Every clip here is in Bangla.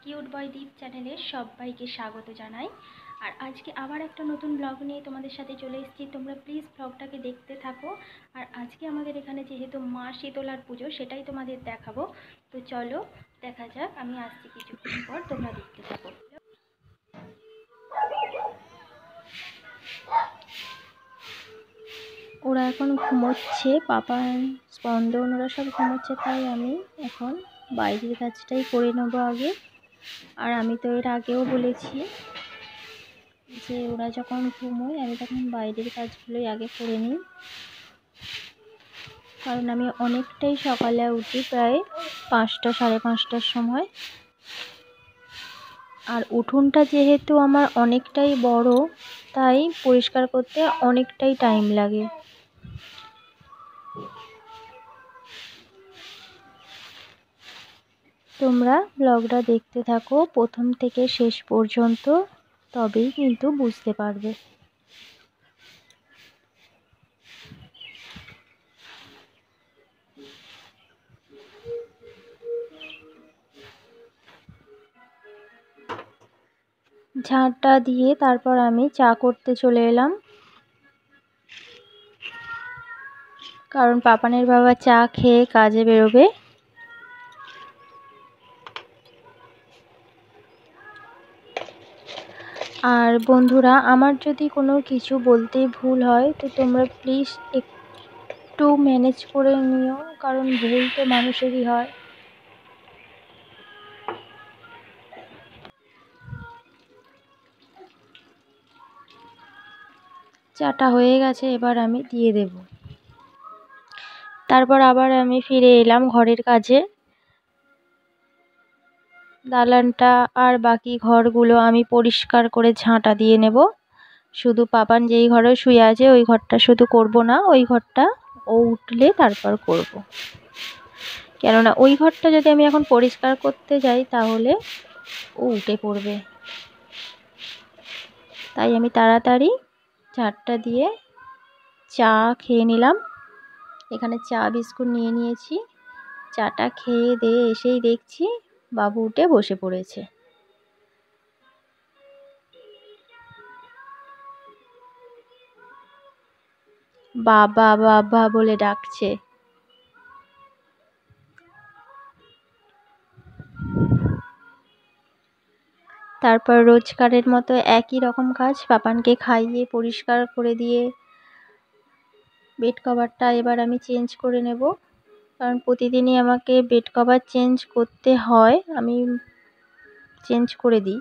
কিউট বয় দীপ চ্যানেলে সবাইকে স্বাগত জানাই। আর আজকে আবার একটা নতুন ব্লগ নিয়ে তোমাদের সাথে চলে এসেছি। তোমরা প্লিজ ব্লগটাকে দেখতে থাকো। আর আজকে আমাদের এখানে যেহেতু মা শীতলার পুজো, সেটাই তোমাদের দেখাবো। তো চলো দেখা যাক, আমি আসছি কিছুক্ষণ পর, তোমরা দেখতে থাকো। ওরা এখন ঘুমোচ্ছে, পাপা, স্পন্দন, ওরা সব ঘুমোচ্ছে, তাই আমি এখন বাইরের কাজটাই করে নেবো আগে। আর আমি তো এর আগেও বলেছি যে ওরা যখন ঘুমোয় আমি তখন বাইরের কাজগুলোই আগে করে নিই, কারণ আমি অনেকটাই সকালে উঠি, প্রায় 5টা সাড়ে 5টার সময়। আর উঠোনটা যেহেতু আমার অনেকটাই বড়, তাই পরিষ্কার করতে অনেকটাই টাইম লাগে। তোমরা ব্লগটা দেখতে থাকো প্রথম থেকে শেষ পর্যন্ত, তবেই কিন্তু বুঝতে পারবে। ঝাঁটটা দিয়ে তারপর আমি চা করতে চলে এলাম, কারণ পাপানের বাবা চা খেয়ে কাজে বেরোবে। আর বন্ধুরা, আমার যদি কোনো কিছু বলতে ভুল হয় তো তোমরা প্লিজ একটু ম্যানেজ করে নিও, কারণ ভুল তো মানুষেরই হয়। চাটা হয়ে গেছে, এবার আমি দিয়ে দেব। তারপর আবার আমি ফিরে এলাম ঘরের কাজে। দালানটা আর বাকি ঘরগুলো আমি পরিষ্কার করে ঝাঁটা দিয়ে নেব। শুধু পাপান যেই ঘরে শুয়ে আছে ওই ঘরটা শুধু করব না, ওই ঘরটা ও উঠলে তারপর করব। কেননা ওই ঘরটা যদি আমি এখন পরিষ্কার করতে যাই তাহলে ও উঠে পড়বে। তাই আমি তাড়াতাড়ি ঝাঁটটা দিয়ে চা খেয়ে নিলাম। এখানে চা বিস্কুট নিয়ে নিয়েছি। চাটা খেয়ে দিয়ে এসেই দেখছি বাবু উঠে বসে পড়েছে। বাবা বাবা বলে ডাকছে। তারপর রোজকারের মতো একই রকম কাজ, পাপানকে খাইয়ে পরিষ্কার করে দিয়ে বেড কভারটা এবার আমি চেঞ্জ করে নেব, কারণ প্রতিদিনই আমাকে বেড কভার চেঞ্জ করতে হয়, আমি চেঞ্জ করে দিই।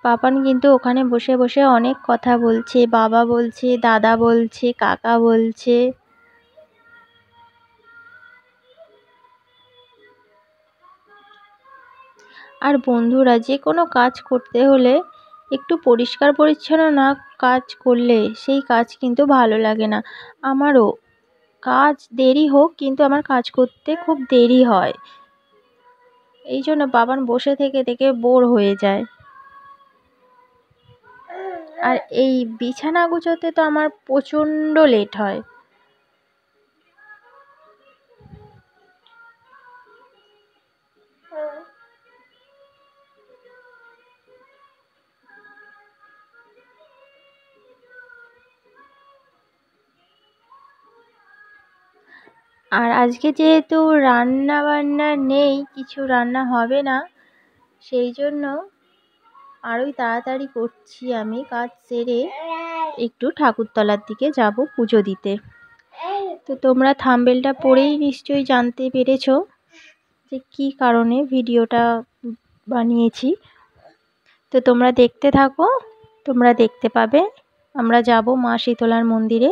পাপান কিন্তু ওখানে বসে বসে অনেক কথা বলছে, বাবা বলছে, দাদা বলছে, কাকা বলছে। আর বন্ধুরা, যে কোনো কাজ করতে হলে একটু পরিষ্কার পরিচ্ছন্ন না কাজ করলে সেই কাজ কিন্তু ভালো লাগে না। আমারও কাজ দেরি হোক, কিন্তু আমার কাজ করতে খুব দেরি হয়, এই জন্য বাবান বসে থেকে থেকে বোর হয়ে যায়। আর এই বিছানা গুছোতে তো আমার প্রচণ্ড লেট হয়। আর আজকে যেহেতু রান্না বান্না নেই, কিছু রান্না হবে না, সেই জন্য আরোই তাড়াতাড়ি করছি। আমি কাজ সেরে একটু ঠাকুরতলার দিকে যাব পুজো দিতে। তো তোমরা থাম্বনেলটা পড়েই নিশ্চয়ই জানতে পেরেছো যে কী কারণে ভিডিওটা বানিয়েছি। তো তোমরা দেখতে থাকো, তোমরা দেখতে পাবে। আমরা যাব মা শীতলার মন্দিরে।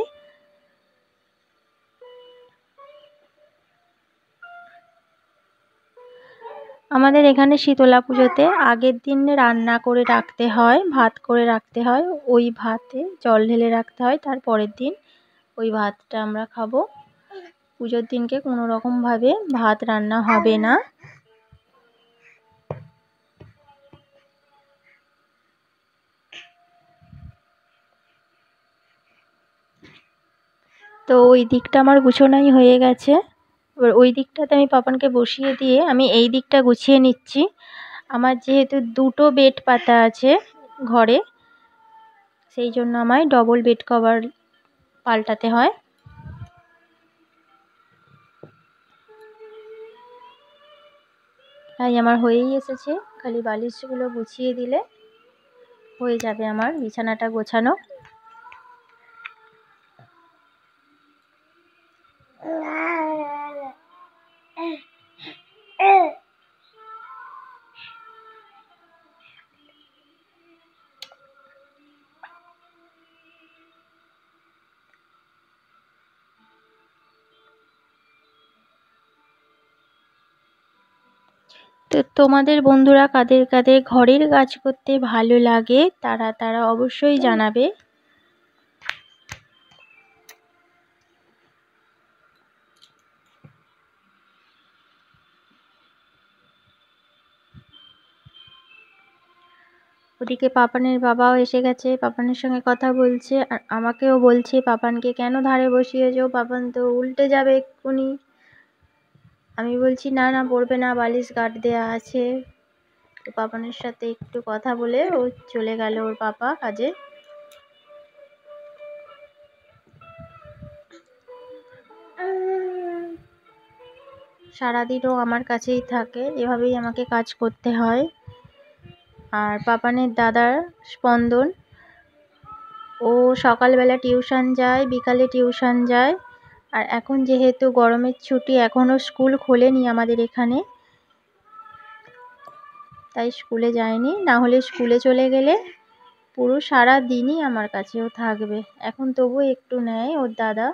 আমাদের এখানে শীতলা পুজোতে আগের দিন রান্না করে রাখতে হয়, ভাত করে রাখতে হয়, ওই ভাতে জল ঢেলে রাখতে হয়, তার পরের দিন ওই ভাতটা আমরা খাবো। পুজোর দিনকে কোনো রকমভাবে ভাত রান্না হবে না। তো ওই দিকটা আমার গুছোনোই হয়ে গেছে। এবার ওই দিকটাতে আমি পাপানকে বসিয়ে দিয়ে আমি এই দিকটা গুছিয়ে নিচ্ছি। আমার যেহেতু দুটো বেড পাতা আছে ঘরে, সেই জন্য আমায় ডবল বেড কভার পাল্টাতে হয়। তাই আমার হয়েই এসেছে, খালি বালিশগুলো গুছিয়ে দিলে হয়ে যাবে আমার বিছানাটা গোছানো। তো তোমাদের বন্ধুরা কাদের কাদের ঘরের কাজ করতে ভালো লাগে তারা অবশ্যই জানাবে। ওদিকে পাপানের বাবাও এসে গেছে, পাপানের সঙ্গে কথা বলছে আর আমাকেও বলছে পাপানকে কেন ধারে বসিয়েছো, পাপান তো উল্টে যাবে এক্ষুনি। আমি বলছি না না পড়বে না, বালিশ গার্ড দেয়া আছে। তো পাপানের সাথে একটু কথা বলে ও চলে গেল ওর পাপা কাজে। সারাদিনও আমার কাছেই থাকে, এভাবেই আমাকে কাজ করতে হয়। আর পাপানের দাদার স্পন্দন, ও সকালবেলা টিউশন যায়, বিকালে টিউশন যায়। আর এখন যেহেতু গরমের ছুটি, এখনও স্কুল খোলেনি আমাদের এখানে, তাই স্কুলে যায়নি। না হলে স্কুলে চলে গেলে পুরো সারা দিনই আমার কাছেও থাকবে। এখন তবু একটু নেয় ওর দাদা।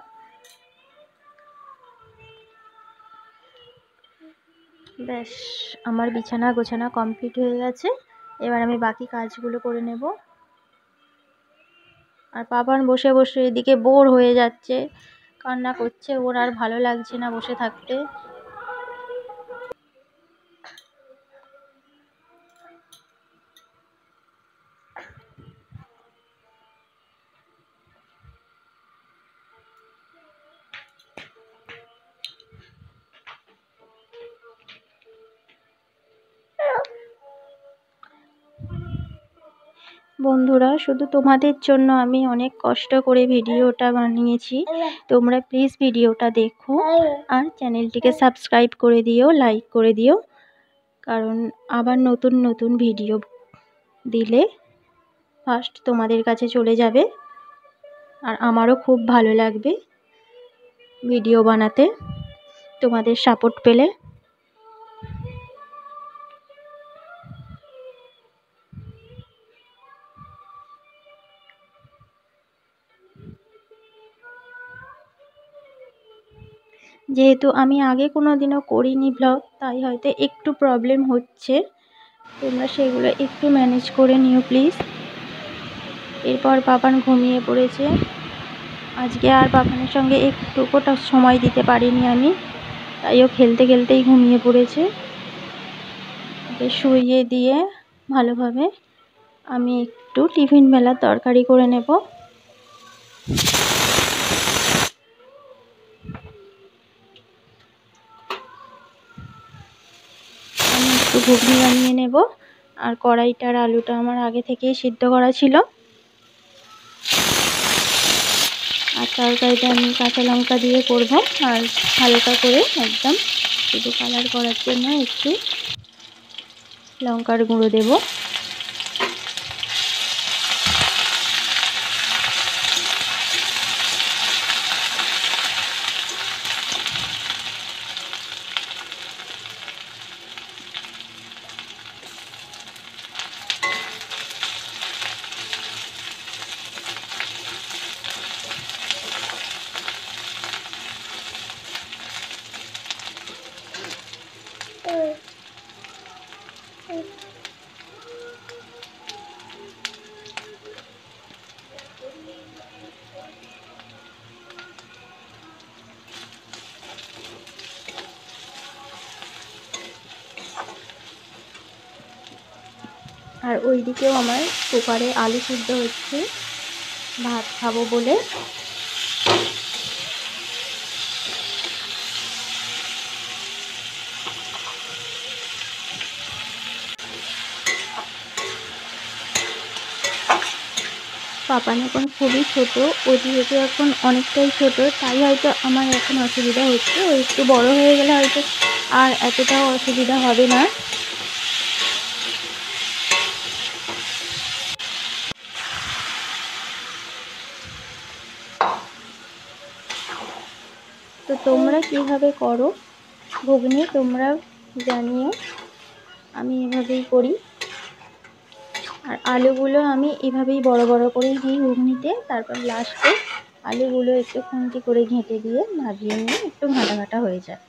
ব্যাস, আমার বিছানা গোছানো কমপ্লিট হয়ে গেছে। এবার আমি বাকি কাজগুলো করে নেব। আর পাপান বসে বসে এদিকে বোর হয়ে যাচ্ছে, কান্না করছে, ওর আর ভালো লাগছে না বসে থাকতে। বন্ধুরা, শুধু তোমাদের জন্য আমি অনেক কষ্ট করে ভিডিওটা বানিয়েছি। তোমরা প্লিজ ভিডিওটা দেখো আর চ্যানেলটিকে সাবস্ক্রাইব করে দিও, লাইক করে দিও, কারণ আবার নতুন নতুন ভিডিও দিলে ফার্স্ট তোমাদের কাছে চলে যাবে। আর আমারও খুব ভালো লাগবে ভিডিও বানাতে, তোমাদের সাপোর্ট পেলে। যেহেতু আমি আগে কোনো দিনও করিনি ব্লগ, তাই হয়তো একটু প্রবলেম হচ্ছে, তোমরা সেগুলো একটু ম্যানেজ করে নিও প্লিজ। এরপর পাপান ঘুমিয়ে পড়েছে। আজকে আর পাপানের সঙ্গে একটুকুটা সময় দিতে পারিনি আমি, তাই ও খেলতে খেলতেই ঘুমিয়ে পড়েছে। ওকে শুইয়ে দিয়ে ভালোভাবে আমি একটু টিফিন বেলার তরকারি করে নেব। আমি একটু ঘুগনি বানিয়ে নেব। আর কড়াইটার আলুটা আমার আগে থেকেই সিদ্ধ করা ছিল। আর তরকারিটা আমি কাঁচা লঙ্কা দিয়ে করব, আর হালকা করে একদম শুধু কালার করার জন্য একটু লঙ্কার গুঁড়ো দেব। আর ওই দিকেও আমার কুকারে আলু সিদ্ধ হচ্ছে, ভাত খাবো বলে। পাপান এখন খুবই ছোট, ও যেহেতু এখন অনেকটাই ছোট, তাই হয়তো আমার এখন অসুবিধা হচ্ছে। ও একটু বড় হয়ে গেলে হয়তো আর এতটাও অসুবিধা হবে না। তো তোমরা কিভাবে করো ঘুগনি তোমরা জানিও। আমি এভাবেই করি। আর আলুগুলো আমি এভাবেই বড় বড় করেই দিই ঘুগনিতে। তারপর লাস্টে আলুগুলো একটু খুন্তি করে ঘেঁটে দিয়ে ভাজিয়ে নিয়ে একটু ঘাটা ঘাটা হয়ে যায়।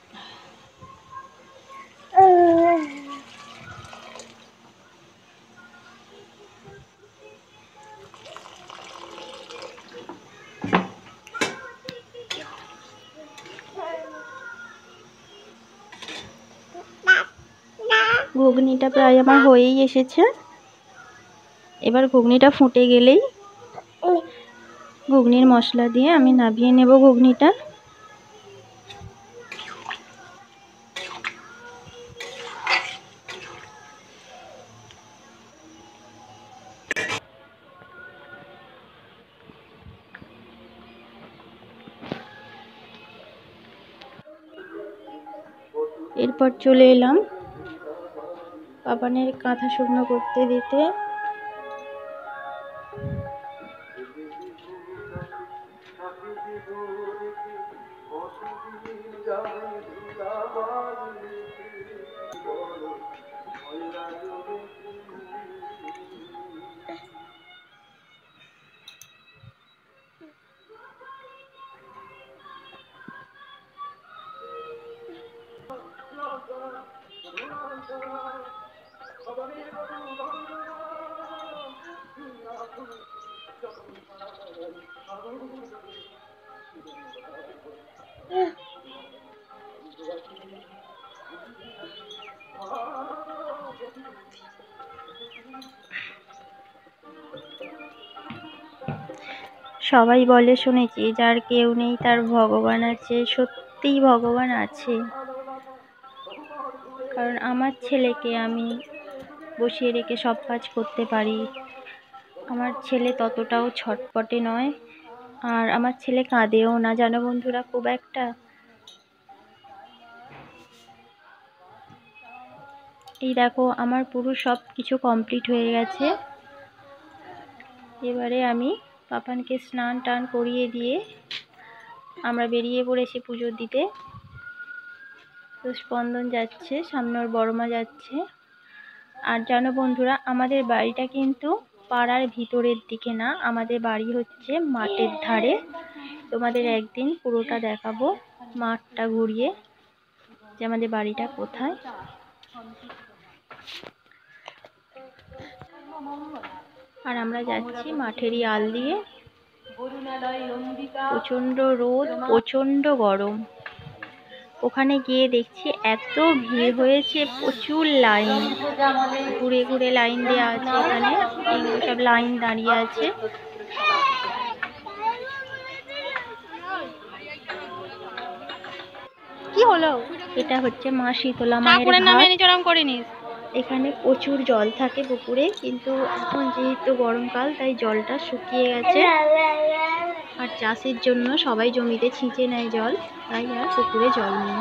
ঘুগনিটা প্রায় আমার হয়েই এসেছে। এবার ঘুগনিটা ফুটে গেলেই ঘুগনির মশলা দিয়ে আমি নামিয়ে নেব ঘুগনিটা। এরপর চলে এলাম পাপানের কাঁথা শুকনো করতে দিতে। সবাই বলে শুনেছি, যার কেউ নেই তার ভগবান আছে। সত্যিই ভগবান আছে, কারণ আমার ছেলেকে আমি বসিয়ে রেখে সব কাজ করতে পারি। আমার ছেলে ততটাও ছটপটে নয়, আর আমার ছেলে কাঁদেও না জানো বন্ধুরা খুব একটা। এই দেখো আমার পুরো সব কিছু কমপ্লিট হয়ে গেছে। এবারে আমি পাপানকে স্নান টান করিয়ে দিয়ে আমরা বেরিয়ে পড়েছি পুজো দিতে। তো স্পন্দন যাচ্ছে, সামনে ওর বড়মা যাচ্ছে। আর জানো বন্ধুরা, আমাদের বাড়িটা কিন্তু পাড়ার ভিতরের দিকে না, আমাদের বাড়ি হচ্ছে মাঠের ধারে। তোমাদের একদিন পুরোটা দেখাবো, মাঠটা ঘুরিয়ে, যে আমাদের বাড়িটা কোথায়। আর আমরা যাচ্ছি মাঠেরই আল দিয়ে। প্রচন্ড রোদ, প্রচন্ড গরম। ওখানে গিয়ে দেখছি এত ভিড় হয়েছে, প্রচুর লাইন, ঘুরে ঘুরে লাইন দেওয়া আছে। এখানে এইগুলো সব লাইন দাঁড়িয়ে আছে। কি হলো? এটা হচ্ছে মা শীতলা মায়ের ঘাট। এখানে প্রচুর জল থাকে পুকুরে, কিন্তু এখন যেহেতু গরমকাল তাই জলটা শুকিয়ে গেছে। আর চাষের জন্য সবাই জমিতে ছিঁচে নেয় জল, তাই আর পুকুরে জল নেই।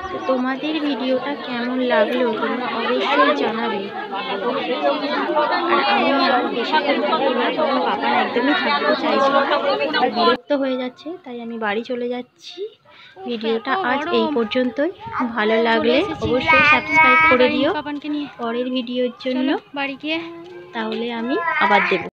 তো তোমাদের ভিডিওটা কেমন লাগলো তোমরা অবশ্যই জানাবে। আর আমি আর বেশিক্ষণ থাকবো না, কারণ পাপান একদমই থাকতে চাইছে না, বিরক্ত হয়ে যাচ্ছে, তাই আমি বাড়ি চলে যাচ্ছি। ভিডিওটা আজ এই পর্যন্তই। ভালো লাগলে অবশ্যই সাবস্ক্রাইব করে দিও পরের ভিডিওর জন্য। বাড়ি গিয়ে তাহলে আমি আবার দেব।